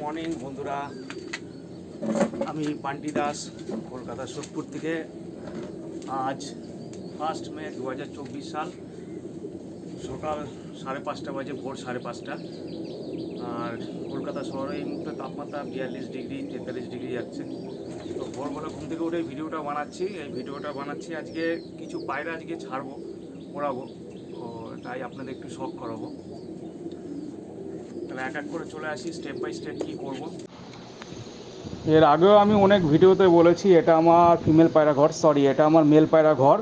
Morning বন্ধুরা, আমি বান্টি দাস কলকাতা সোদপুর থেকে। আজ 1 মে 2024 সাল, সকাল 5:30 বাজে, ভোর 5:30। আর কলকাতা শহরে এই মুহূর্তে তাপমাত্রা 42 ডিগ্রি 43 ডিগ্রি যাচ্ছে। তো ভোরবেলা ঘুম থেকে উঠে এই ভিডিওটা বানাচ্ছি। আজকে কিছু পায়রা আজকে ছাড়বো, ওড়াবো, তো তাই আপনাদের একটু শখ করাবো। তাহলে এক এক করে চলে আসি, স্টেপ বাই স্টেপ কী করবো। এর আগেও আমি অনেক ভিডিওতে বলেছি, এটা আমার ফিমেল পায়রা ঘর, এটা আমার মেল পায়রা ঘর।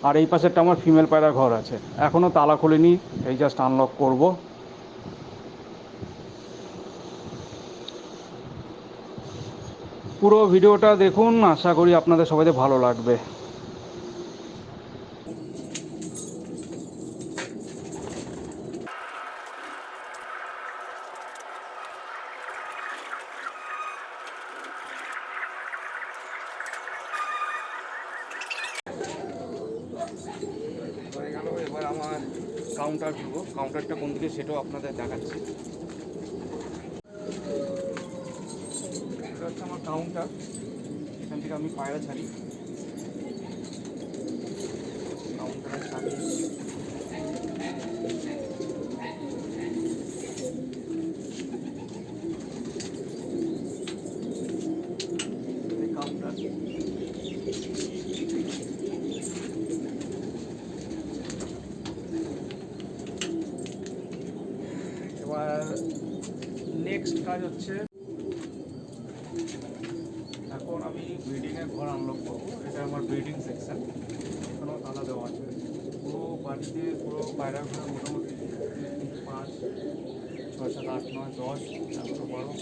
আর এই পাশেরটা আমার ফিমেল পায়রা ঘর আছে, এখনও তালা খুলিনি, এই জাস্ট আনলক করব। পুরো ভিডিওটা দেখুন, আশা করি আপনাদের সবাইকে ভালো লাগবে। হয়ে গেল, এবার আমার কাউন্টার খুলবো। কাউন্টারটা কোন দিকে সেটাও আপনাদের দেখাচ্ছি। এটা হচ্ছে আমার কাউন্টার, এখান থেকে আমি পায়রা ছাড়ি। কাউন্টারে ছাড়ি, কাউন্টার। এবার নেক্সট কাজ হচ্ছে, এখন আমি ব্রিডিংয়ের ঘর আনলক করবো। এটা আমার ব্রিডিং সেকশন, এখানেও তালা দেওয়া আছে। পুরো বাড়িতে পুরো পায়রা ঘর মোটামুটি 5, 6, 7, 8, 9, 10, 11, 12,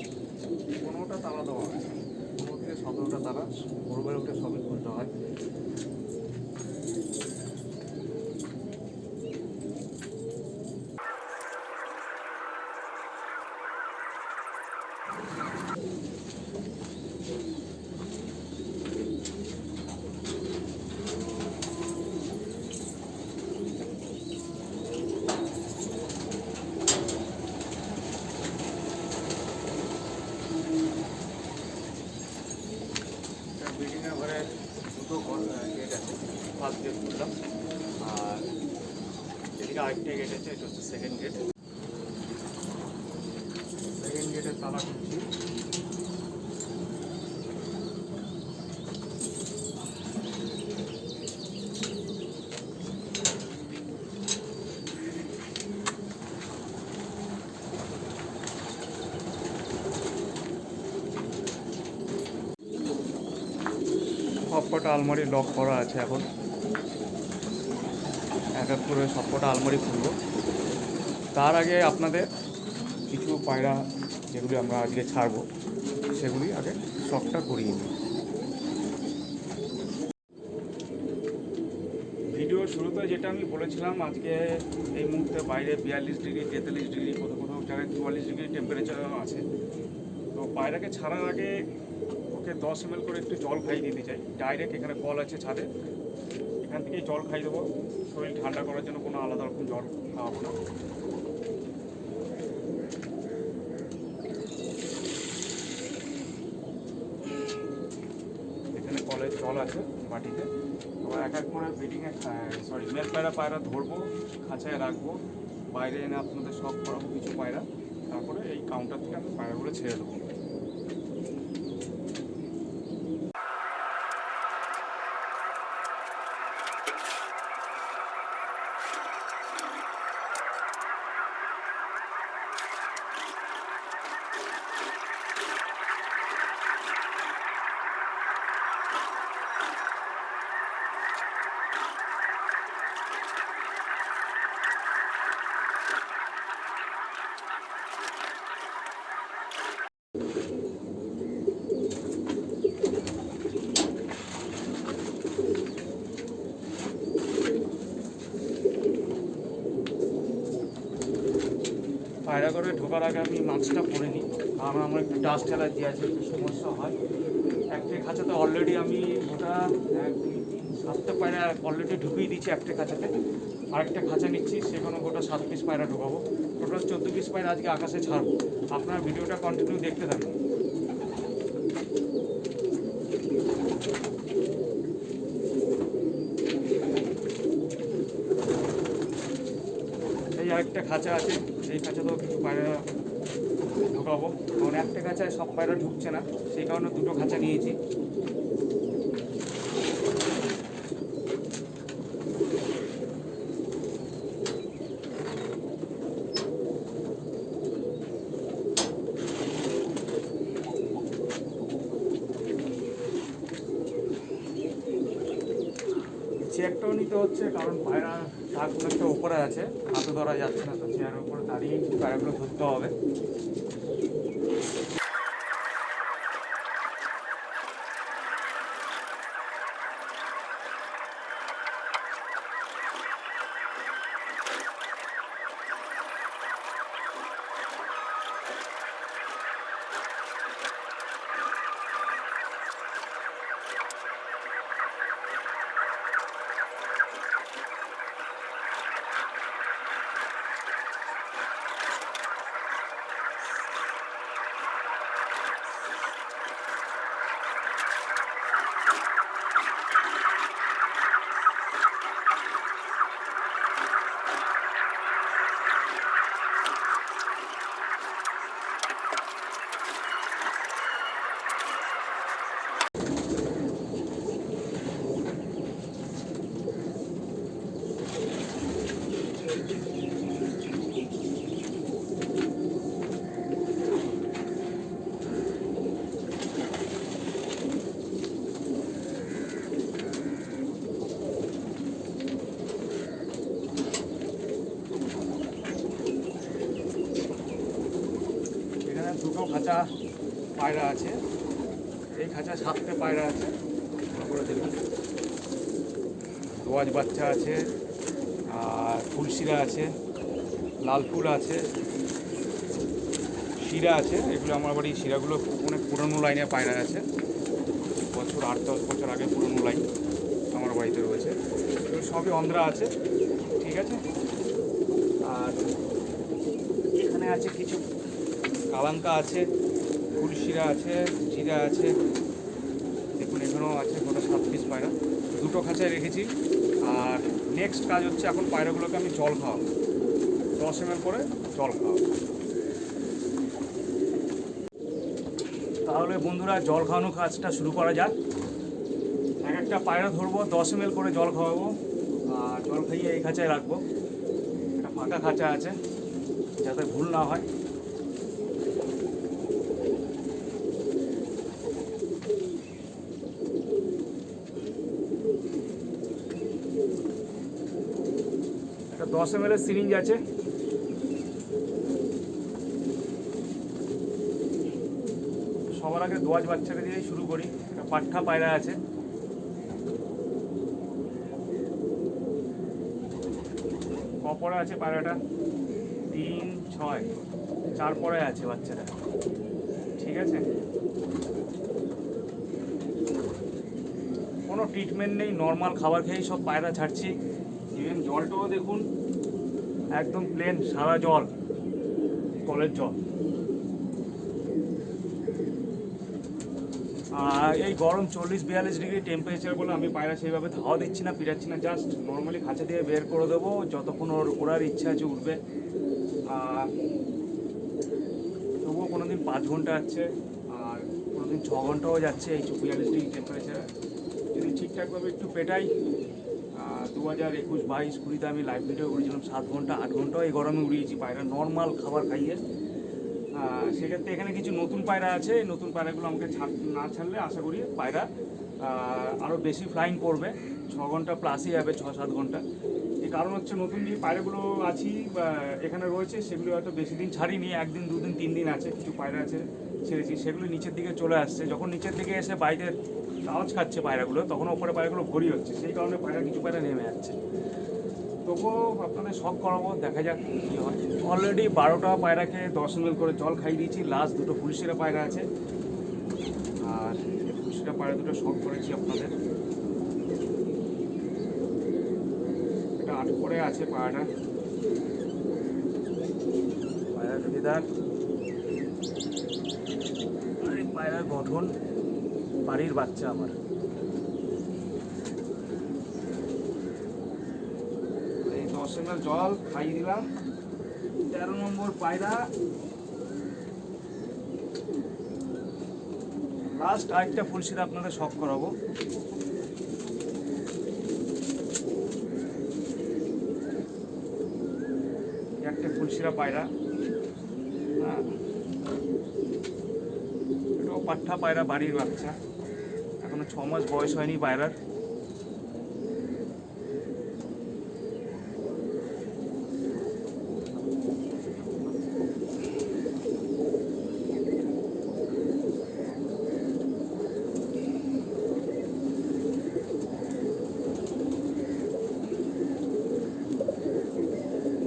15টা তালা দেওয়া আছে। 15 থেকে 17টা তালা ভোরবেলা উঠে সবই খুলতে হয়। বিল্ডিংয়ের ঘরে দুটো গেট আছে, ফার্স্ট গেট খুললাম, আর এদিকে আরেকটা গেট আছে, এটা হচ্ছে সেকেন্ড গেট। সেকেন্ড গেটের তালা খুলছি। সবকটা আলমারি লক করা আছে। এখন এক এক করে সবকটা আলমারি খুলবো। তার আগে আপনাদের কিছু পায়রা যেগুলি আমরা আজকে ছাড়বো সেগুলি আগে শখটা করিয়ে নিই। ভিডিওর শুরুতে যেটা আমি বলেছিলাম, আজকে এই মুহূর্তে বাইরে 42 ডিগ্রি 43 ডিগ্রি, কোথাও কোথাও জায়গায় 44 ডিগ্রি টেম্পারেচার আছে। তো পায়রাকে ছাড়ার আগে ওকে 10 ml করে একটু জল খাইয়ে দিতে চাই। ডাইরেক্ট এখানে কল আছে ছাদে, এখান থেকেই জল খাইয়ে দেবো। শরীর ঠান্ডা করার জন্য কোনো আলাদা রকম জল খাওয়াবো না। এখানে কলের জল আছে বাটিতে। আবার এক এক করে ব্রিডিংয়ে মেল পায়রা ধরবো, খাঁচায় রাখবো, বাইরে এনে আপনাদের শখ করাবো কিছু পায়রা। তারপরে এই কাউন্টার থেকে আমি পায়রাগুলো ছেড়ে দেবো। পায়রা করে ঢোকার আগে আমি মাস্কটা পরে নিই, কারণ আমার একটু ডাস্ট অ্যালার্জি আছে, একটু সমস্যা হয়। একটি খাঁচাতে অলরেডি আমি ওটা 1, 2, 3, 7টে পায়রা অলরেডি ঢুকিয়ে দিচ্ছি একটা খাঁচাতে, আরেকটা খাঁচা নিচ্ছি, সেখানে গোটা 7 পিস পায়রা ঢুকাবো। টোটাল 14 পিস পায়রা আজকে আকাশে ছাড়বো। আপনার ভিডিওটা কন্টিনিউ দেখতে থাকুন। এই আরেকটা খাঁচা আছে, সেই খাঁচাতেও কিছু পায়রা ঢুকাবো, কারণ একটা খাঁচায় সব পায়রা ঢুকছে না, সেই কারণে দুটো খাঁচা নিয়েছি। চেয়ারটাও নিতে হচ্ছে, কারণ পায়রা টাকগুলো একটা উপরে আছে, হাতে ধরা যাচ্ছে না, তো চেয়ারের উপরে দাঁড়িয়ে পায়রাগুলো ধরতে হবে। দুটো খাঁচা পায়রা আছে, এই খাঁচা 7টে পায়রা আছে, তারপরে দেখুন দোয়াজ বাচ্চা আছে, আর ফুলশিরা আছে, লাল ফুল আছে, শিরা আছে। এগুলো আমার বাড়ি শিরাগুলো অনেক পুরনো লাইনের পায়রা আছে, বছর 8-10 বছর আগে পুরনো লাইন আমার বাড়িতে রয়েছে। এগুলো সবই অন্ধ্রা আছে, ঠিক আছে। আর এখানে আছে কিছু কালাঙ্কা আছে, ফুলশিরা আছে, জিরা আছে, দেখুন এখানেও আছে গোটা 7 পিস পায়রা, দুটো খাঁচায় রেখেছি। আর নেক্সট কাজ হচ্ছে এখন পায়রাগুলোকে আমি জল খাওয়াবো, 10 ml করে জল খাওয়াবো। তাহলে বন্ধুরা জল খাওয়ানো কাজটা শুরু করা যাক। এক একটা পায়রা ধরবো, 10 ml করে জল খাওয়াবো, আর জল খাইয়ে এই খাঁচায় রাখবো। একটা ফাঁকা খাঁচা আছে যাতে ভুল না হয়। একটা 10 ml সিরিঞ্জ আছে, সবার আগে দোয়াজ বাচ্চাকে দিয়েই শুরু করি। একটা পাঠা পায়রা আছে, কপরে আছে পায়রাটা 3, 6, 4 পরে আছে বাচ্চাটা, ঠিক আছে। কোনো ট্রিটমেন্ট নেই, নর্মাল খাবার খেয়েই সব পায়রা ছাড়ছি। ইভেন জলটাও দেখুন একদম প্লেন সাদা জল, কলের জল। আর এই গরম 40-42 ডিগ্রি টেম্পারেচার বলে আমি পায়রা সেইভাবে ধাওয়া দিচ্ছি না, পিটাচ্ছি না, জাস্ট নর্মালি খাঁচা দিয়ে বের করে দেবো যতক্ষণ ওড়ার ইচ্ছা আছে উঠবে। তবুও কোনো দিন 5 ঘন্টা যাচ্ছে, আর কোনো দিন 6 ঘন্টাও যাচ্ছে এই 42 ডিগ্রি টেম্পারেচারে। যদি ঠিকঠাকভাবে একটু পেটাই, 2021-22-20তে আমি লাইভ ভিডিও করেছিলাম, 7 ঘন্টা 8 ঘন্টাও এই গরমে উড়িয়েছি পায়রা নর্মাল খাবার খাইয়ে। সেক্ষেত্রে এখানে কিছু নতুন পায়রা আছে, এই নতুন পায়রাগুলো আমাকে না ছাড়লে আশা করি পায়রা আরও বেশি ফ্লাইং করবে, 6 ঘন্টা প্লাসই যাবে, 6-7 ঘন্টা। এই কারণ হচ্ছে নতুন যে পায়রাগুলো আছি বা এখানে রয়েছে সেগুলো হয়তো বেশি দিন ছাড়িনি, 1 দিন 2 দিন 3 দিন আছে, কিছু পায়রা আছে ছেড়েছি, সেগুলো নিচের দিকে চলে আসছে। যখন নিচের দিকে এসে বাইরে আওয়াজ খাচ্ছে পায়রাগুলো, তখন ওপরে পায়রাগুলো ভরি হচ্ছে, সেই কারণে পায়রা কিছু পায়রা নেমে যাচ্ছে। তবুও আপনাদের শখ করাবো, দেখা যাক কী হয়। অলরেডি 12টা পায়রাকে 10 ml করে জল খাইয়ে দিয়েছি, লাস্ট দুটো ফুলশিরা পায়রা আছে। আর ফুলশিরা পায়রা দুটো শখ করেছি আপনাদের। হাট করে আছে পায়রাটা, পায়রাটা দিদার। আর এই পায়রার গঠন বাড়ির বাচ্চা আমার। এই 10 ml জল খাইয়ে দিলাম। 13 নম্বর পায়রা। লাস্ট আরেকটা ফুলশিরা আপনাদের শখ করাবো। একটা ফুলশিরা পায়রা, হ্যাঁ, এটাও পাঠা পায়রা, বাড়ির বাচ্চা, এখনো 6 মাস বয়স হয়নি পায়রার।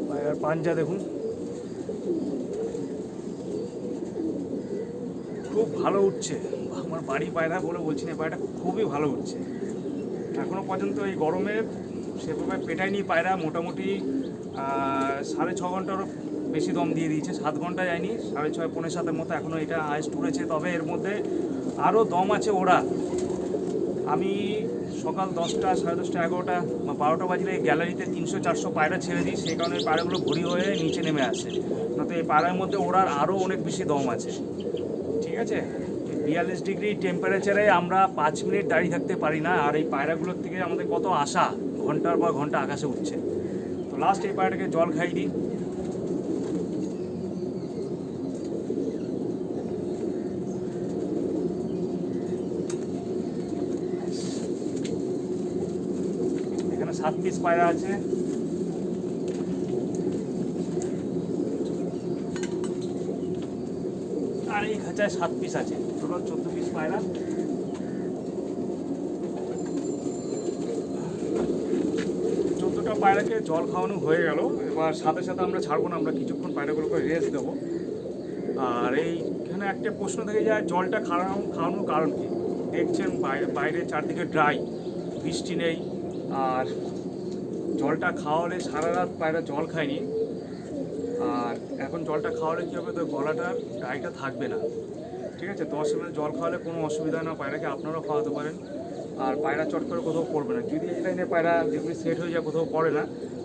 পায়রার পাঞ্জা দেখুন, খুব ভালো উঠছে। আমার বাড়ি পায়রা বলে বলছি না, পায়রাটা খুবই ভালো উঠছে। এখনও পর্যন্ত এই গরমে সেভাবে পেটায়নি পায়রা। মোটামুটি 6.5 ঘন্টারও বেশি দম দিয়ে দিয়েছে, 7 ঘন্টা যায়নি, 6.5 পৌনে 7-এর মতো এখনও এটা হাইস্ট উড়েছে। তবে এর মধ্যে আরও দম আছে ওরা। আমি সকাল 10টা, 10:30, 11টা বা 12টা বাজলে গ্যালারিতে 300-400 পায়রা ছেড়ে দিই, সেই কারণে পায়রাগুলো ভরি হয়ে নিচে নেমে আসে। নয়তো এই পায়রার মধ্যে ওড়ার আরও অনেক বেশি দম আছে। ঠিক আছে, 42 ডিগ্রি টেম্পারেচারে আমরা 5 মিনিট দাঁড়িয়ে থাকতে পারি না। আর এই পায়রাগুলোর থেকে আমাদের কত আশা, ঘন্টার পর ঘন্টা আকাশে উঠছে। তো লাস্ট এই পায়রাটাকে জল খাইয়ে দিই। এখানে 7 পিস পায়রা আছে। আর এই খাঁচায় 7 পিস আছে, টোটাল 14 পিস পায়রা। 14টা পায়রাকে জল খাওয়ানো হয়ে গেল। এবার সাথে সাথে আমরা ছাড়বো না, আমরা কিছুক্ষণ পায়রাগুলোকে রেস্ট দেবো। আর এইখানে একটা প্রশ্ন থেকে যায়, জলটা খাওয়ানোর কারণ কি? দেখছেন বাইরে চারদিকে ড্রাই, বৃষ্টি নেই। আর জলটা খাওয়ালে সারা রাত পায়রা জল খায়নি। আর এখন জলটা খাওয়ালে কী হবে, তো গলাটার ড্রাইটা থাকবে না। ঠিক আছে, 10 ml জল খাওয়ালে কোনো অসুবিধা না, পায়রাকে আপনারাও খাওয়াতে পারেন। আর পায়রা চট করে কোথাও পড়বে না। যদি এই লাইনে পায়রা যেগুলি সেট হয়ে যায় কোথাও পড়ে না,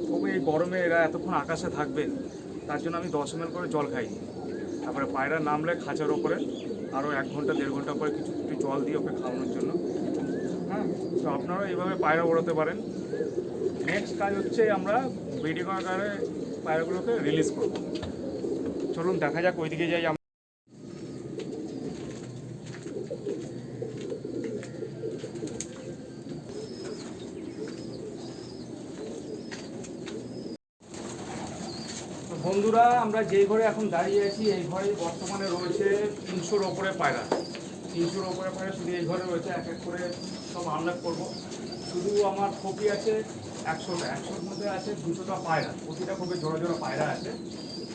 তবে এই গরমে এরা এতক্ষণ আকাশে থাকবে, তার জন্য আমি 10 ml করে জল খাই। তারপরে পায়রা নামলে খাঁচার ওপরে আরও 1 ঘন্টা 1.5 ঘন্টা পরে কিছু জল দিয়ে ওকে খাওয়ানোর জন্য। হ্যাঁ, তো আপনারাও এইভাবে পায়রা ওড়াতে পারেন। নেক্সট কাজ হচ্ছে আমরা ব্রিডিং আকারে পায়রাগুলোকে রিলিজ করব। চলুন দেখা যাক, ওইদিকে যাই। বন্ধুরা, আমরা যেই ঘরে এখন দাঁড়িয়ে আছি, এই ঘরে বর্তমানে রয়েছে 300-র ওপরে পায়রা। 300-র ওপরে পায়রা শুধু এই ঘরে রয়েছে। এক এক করে সব আনলক করব। শুধু আমার খোপি আছে 100টা, 100-র মধ্যে আছে 200টা পায়রা। প্রতিটা খোপে জোড়া জোড়া পায়রা আছে।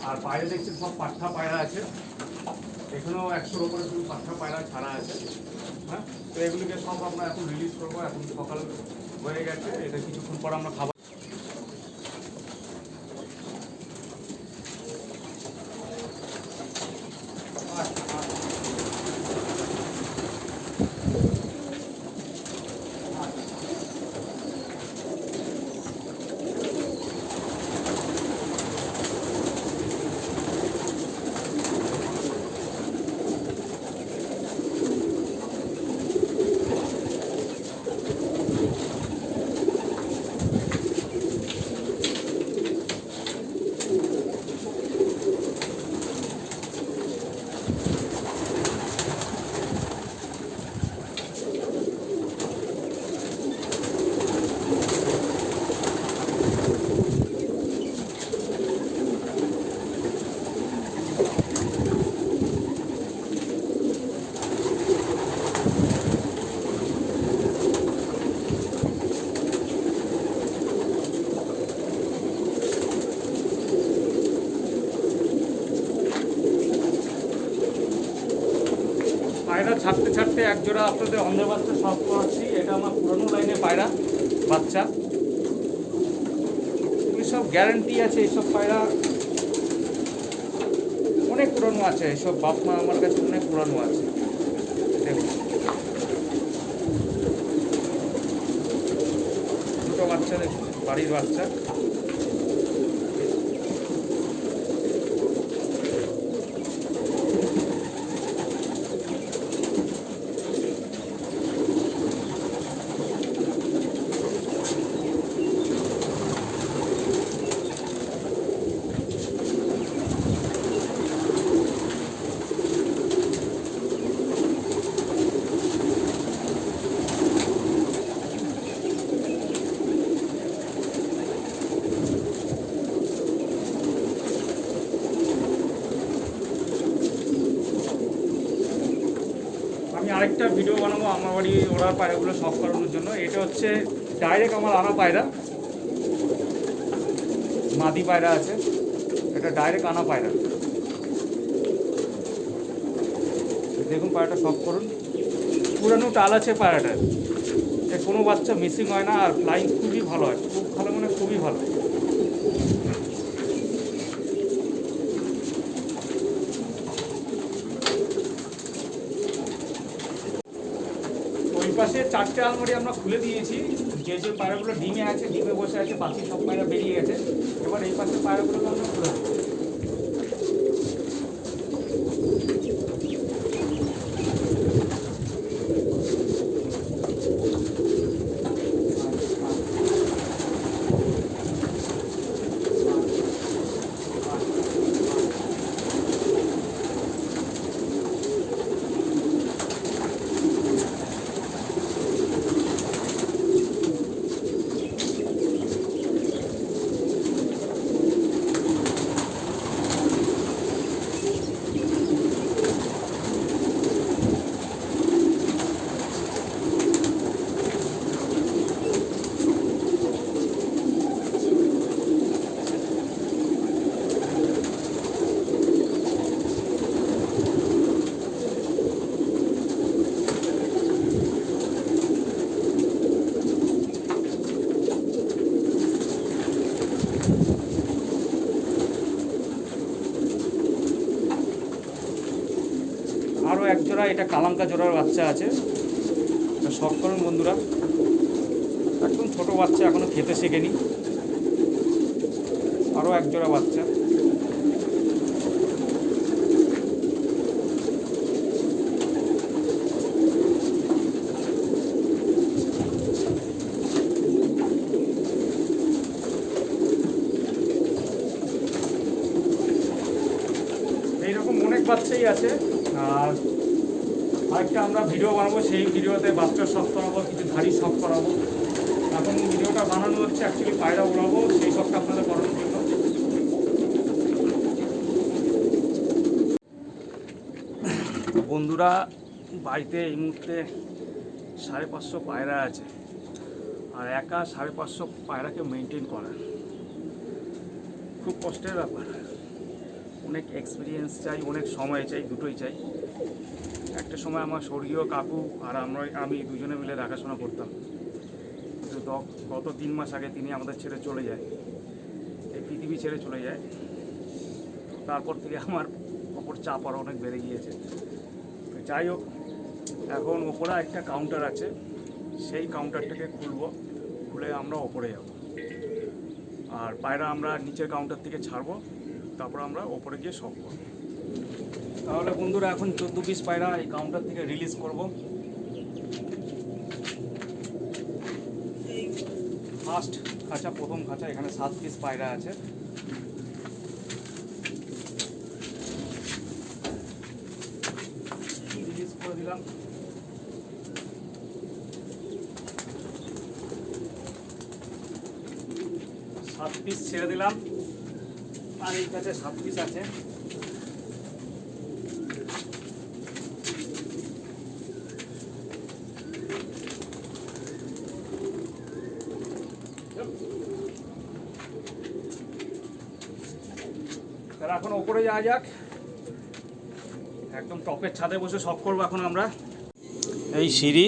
আর বাইরে দেখছেন সব পাঠা পায়রা আছে। এখানেও 100-র ওপরে শুধু পাঠা পায়রা ছাড়া আছে। হ্যাঁ, তো এগুলিকে সব আমরা এখন রিলিজ করবো। এখন সকাল হয়ে গেছে, এটা কিছুক্ষণ পর আমরা খাবার। পায়রা ছাড়তে ছাড়তে একজোড়া আপনাদের অন্ধের বাচ্চা সব করাচ্ছি। এটা আমার পুরনো লাইনে পায়রা বাচ্চা। এসব গ্যারান্টি আছে, এসব পায়রা অনেক পুরানো আছে, এসব বাপ মা আমার কাছে অনেক পুরানো আছে। দেখুন দুটো বাচ্চা, দেখুন বাড়ির বাচ্চা। আমি আরেকটা ভিডিও বানাবো আমার বাড়ি ওড়ার পায়রাগুলো শখ করানোর জন্য। এটা হচ্ছে ডাইরেক্ট আমার আনা পায়রা, মাদি পায়রা আছে, এটা ডাইরেক্ট আনা পায়রা। দেখুন পায়রাটা শখ করুন, পুরানো টাল আছে পায়রাটার, কোনো বাচ্চা মিসিং হয় না, আর ফ্লাইং খুবই ভালো হয়, খুব ভালো মানে খুবই ভালো। ওই পাশে 4টে আলমারি আমরা খুলে দিয়েছি, যে যে পায়রাগুলো ডিমে আছে, ডিমে বসে আছে, বাকি সব পায়রা বেরিয়ে গেছে। এবার এই পাশে পায়রাগুলোকে আমরা খুলে দেবো। আরও এক জোড়া, এটা কালাঙ্কা জোড়ার বাচ্চা আছে, শখ করুন বন্ধুরা। একদম ছোটো বাচ্চা, এখনও খেতে শেখেনি। আরও এক জোড়া বাচ্চা। এইরকম অনেক বাচ্চাই আছে। আর আরেকটা আমরা ভিডিও বানাবো, সেই ভিডিওতে বাচ্চার শখ করাবো, কিছু ধাড়ি শখ করাবো। এখন ভিডিওটা বানানো হচ্ছে অ্যাকচুয়ালি পায়রা উড়াবো, সেই শখটা আপনাদের করানোর জন্য। বন্ধুরা, বাড়িতে এই মুহূর্তে 550 পায়রা আছে, আর একা 550 পায়রাকে মেনটেন করা খুব কষ্টের ব্যাপার। অনেক এক্সপিরিয়েন্স চাই, অনেক সময় চাই, দুটোই চাই। একটা সময় আমার স্বর্গীয় কাকু আর আমি দুজনে মিলে দেখাশোনা করতাম, কিন্তু গত 3 মাস আগে তিনি আমাদের ছেড়ে চলে যায়, এই পৃথিবী ছেড়ে চলে যায়। তারপর থেকে আমার ওপর চাপ আরও অনেক বেড়ে গিয়েছে। তো যাই হোক, এখন ওপরে একটা কাউন্টার আছে, সেই কাউন্টারটাকে খুলে আমরা ওপরে যাব, আর পায়রা আমরা নিচের কাউন্টার থেকে ছাড়বো, তারপর আমরা ওপরে গিয়ে শখ করবো। তাহলে বন্ধুরা, এখন 14 পিস পায়রা এই কাউন্টার থেকে রিলিজ করব। এই ফার্স্ট খাঁচা, প্রথম খাঁচা, এখানে 7 পিস পায়রা আছে। রিলিজ করে দিলাম। সাত পিস ছেড়ে দিলাম, আর এই কাছে 7 পিস আছে। তাহলে এখন ওপরে যাওয়া যাক, একদম টপের ছাদে বসে শখ করবো এখন আমরা। এই সিঁড়ি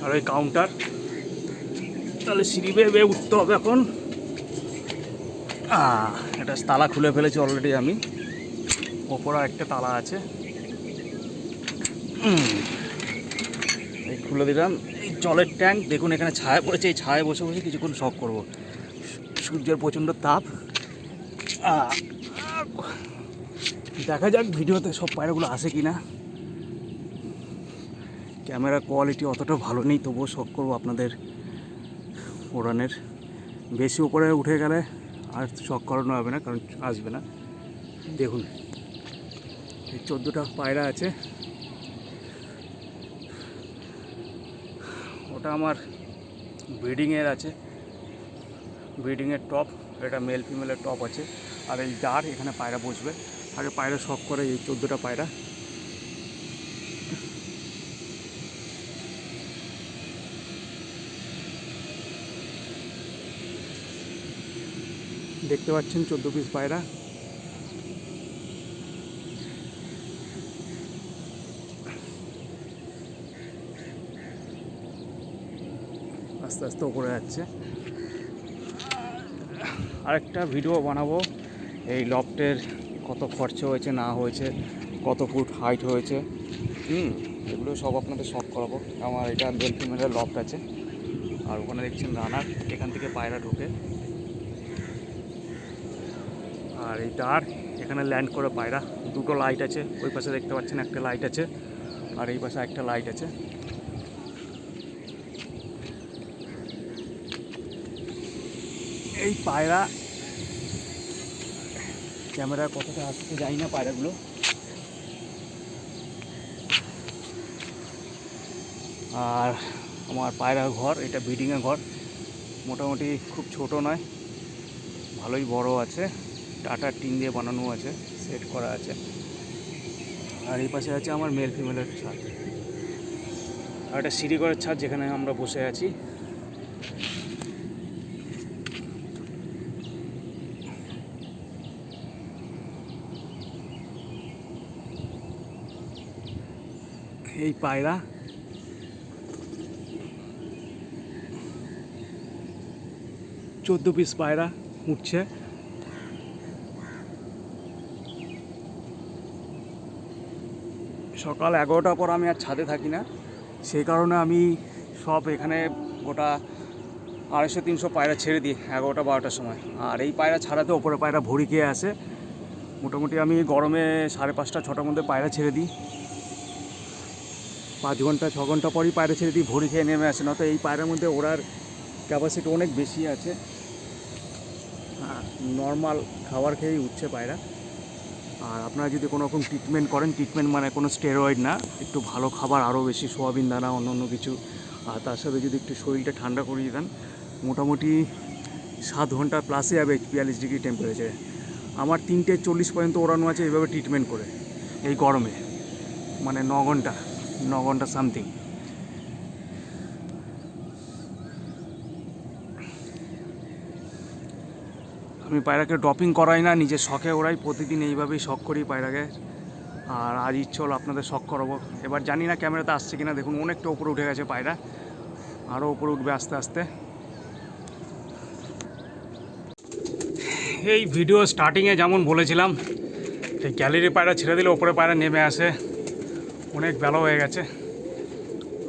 আর ওই কাউন্টার, তাহলে সিঁড়ি বেয়ে উঠতে হবে এখন। এটা তালা খুলে ফেলেছি অলরেডি আমি, ওপরে একটা তালা আছে, এই খুলে দিলাম। এই জলের ট্যাঙ্ক দেখুন, এখানে ছায়া পড়েছে, এই ছায়ায় বসে বসে কিছুক্ষণ শখ করবো। সূর্যের প্রচণ্ড তাপ। দেখা যাক ভিডিওতে সব পায়রাগুলো আসে কি না। ক্যামেরা কোয়ালিটি অতটা ভালো নেই, তবুও শখ করবো আপনাদের ওড়ানের। বেশি উপরে উঠে গেলে আর শখ করানো হবে না, কারণ আসবে না। দেখুন এই 14টা পায়রা আছে। ওটা আমার ব্রিডিংয়ের আছে, ব্রিডিংয়ের টপ। এটা মেল ফিমেলের টপ আছে। আর এই দাঁড়, এখানে পায়রা বসবে। আগে পায়রা শখ করে এই 14টা পায়রা। দেখতে পাচ্ছেন 14 পিস পায়রা। আস্তে আস্তে উপরে যাচ্ছে। আরেকটা ভিডিও বানাবো এই লফটের, কত খরচা হয়েছে না হয়েছে, কত ফুট হাইট হয়েছে, এগুলো সব আপনাদের শখ করাবো। আমার এটা মেল ফিমেলের লফট আছে। আর ওখানে দেখছেন রানার, এখান থেকে পায়রা ঢুকে। আর এই তার, এখানে ল্যান্ড করে পায়রা। দুটো লাইট আছে, ওই পাশে দেখতে পাচ্ছেন একটা লাইট আছে, আর এই পাশে একটা লাইট আছে। এই পায়রা ক্যামেরা কতটা আসতে যাই না পায়রাগুলো। আর আমার পায়রা ঘর, এটা ব্রিডিংয়ের ঘর। মোটামুটি খুব ছোট নয়, ভালোই বড় আছে। টাটার টিন দিয়ে বানানো আছে, সেট করা আছে। আর এই পাশে আছে আমার মেল ফিমেলের ছাদ, আর একটা সিঁড়িঘরের ছাদ, যেখানে আমরা বসে আছি। এই পায়রা 14 পিস পায়রা উঠছে। সকাল 11টার পর আমি আর ছাদে থাকি না, সেই কারণে আমি সব এখানে গোটা 250-300 পায়রা ছেড়ে দিই 11টা 12টার সময়। আর এই পায়রা ছাড়াতে ওপরে পায়রা ভরি খেয়ে আসে। মোটামুটি আমি গরমে 5:30 6টার মধ্যে পায়রা ছেড়ে দিই। 5 ঘন্টা 6 ঘন্টা পরই পায়রা ছেড়ে দিই, ভরি খেয়ে নেমে আসে। না তো এই পায়রার মধ্যে ওড়ার ক্যাপাসিটি অনেক বেশি আছে। নর্মাল খাবার খেয়েই উঠছে পায়রা। আর আপনারা যদি কোনো রকম ট্রিটমেন্ট করেন, ট্রিটমেন্ট মানে কোনো স্টেরয়েড না, একটু ভালো খাবার, আরও বেশি সোয়াবিন দানা, অন্য কিছু, আর তার সাথে যদি একটু শরীরটা ঠান্ডা করিয়ে দেন, মোটামুটি 7 ঘন্টা প্লাসে যাবে 42 ডিগ্রি টেম্পারেচারে। আমার 3টে 40 পর্যন্ত ওড়ানো আছে এইভাবে ট্রিটমেন্ট করে, এই গরমে, মানে 9 ঘন্টা সামথিং। আমি পায়রাকে ড্রপিং করাই না, নিজের শখে ওড়াই, প্রতিদিন এইভাবেই শখ করি পায়রাকে। আর আজ ইচ্ছে হলো আপনাদের শখ করাবো। এবার জানি না ক্যামেরাতে আসছে কিনা, দেখুন অনেকটা উপরে উঠে গেছে পায়রা, আরও উপরে উঠবে আস্তে আস্তে। এই ভিডিও স্টার্টিংয়ে যেমন বলেছিলাম, এই গ্যালারি পায়রা ছেড়ে দিলে ওপরে পায়রা নেমে আসে। অনেক বেলা হয়ে গেছে,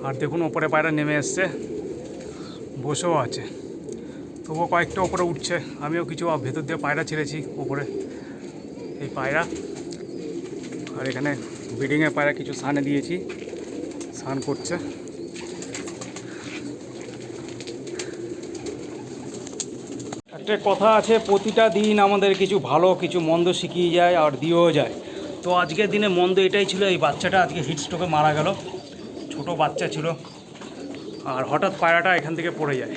আর দেখুন ওপরে পায়রা নেমে এসছে, বসেও আছে। তবুও কয়েকটা ওপরে উঠছে। আমিও কিছু ভেতর দিয়ে পায়রা ছেড়েছি ওপরে, এই পায়রা। আর এখানে ব্রিডিংয়ের পায়রা কিছু সানে দিয়েছি, সান করছে। একটা কথা আছে, প্রতিটা দিন আমাদের কিছু ভালো কিছু মন্দ শিখিয়ে যায় আর দিয়েও যায়। তো আজকের দিনে মন্দ এটাই ছিল, এই বাচ্চাটা আজকে হিট স্ট্রোকে মারা গেল। ছোট বাচ্চা ছিল, আর হঠাৎ পায়রাটা এখান থেকে পড়ে যায়।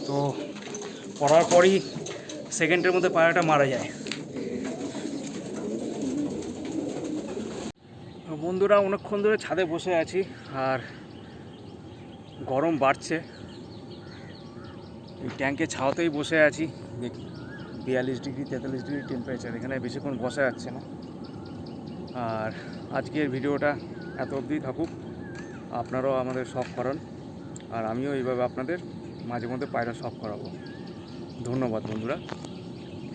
তো পড়ার পরই সেকেন্ডের মধ্যে পায়রাটা মারা যায়। বন্ধুরা, অনেকক্ষণ ধরে ছাদে বসে আছি, আর গরম বাড়ছে। এই ট্যাঙ্কে ছাওয়াতেই বসে আছি। 42 ডিগ্রি 43 ডিগ্রি টেম্পারেচার, এখানে বেশিক্ষণ বসা যাচ্ছে না। আর আজকের ভিডিওটা এত অবধি থাকুক। আপনারাও আমাদের শখ করান, আর আমিও এইভাবে আপনাদের মাঝে মধ্যে পায়রা শখ করাবো। ধন্যবাদ বন্ধুরা।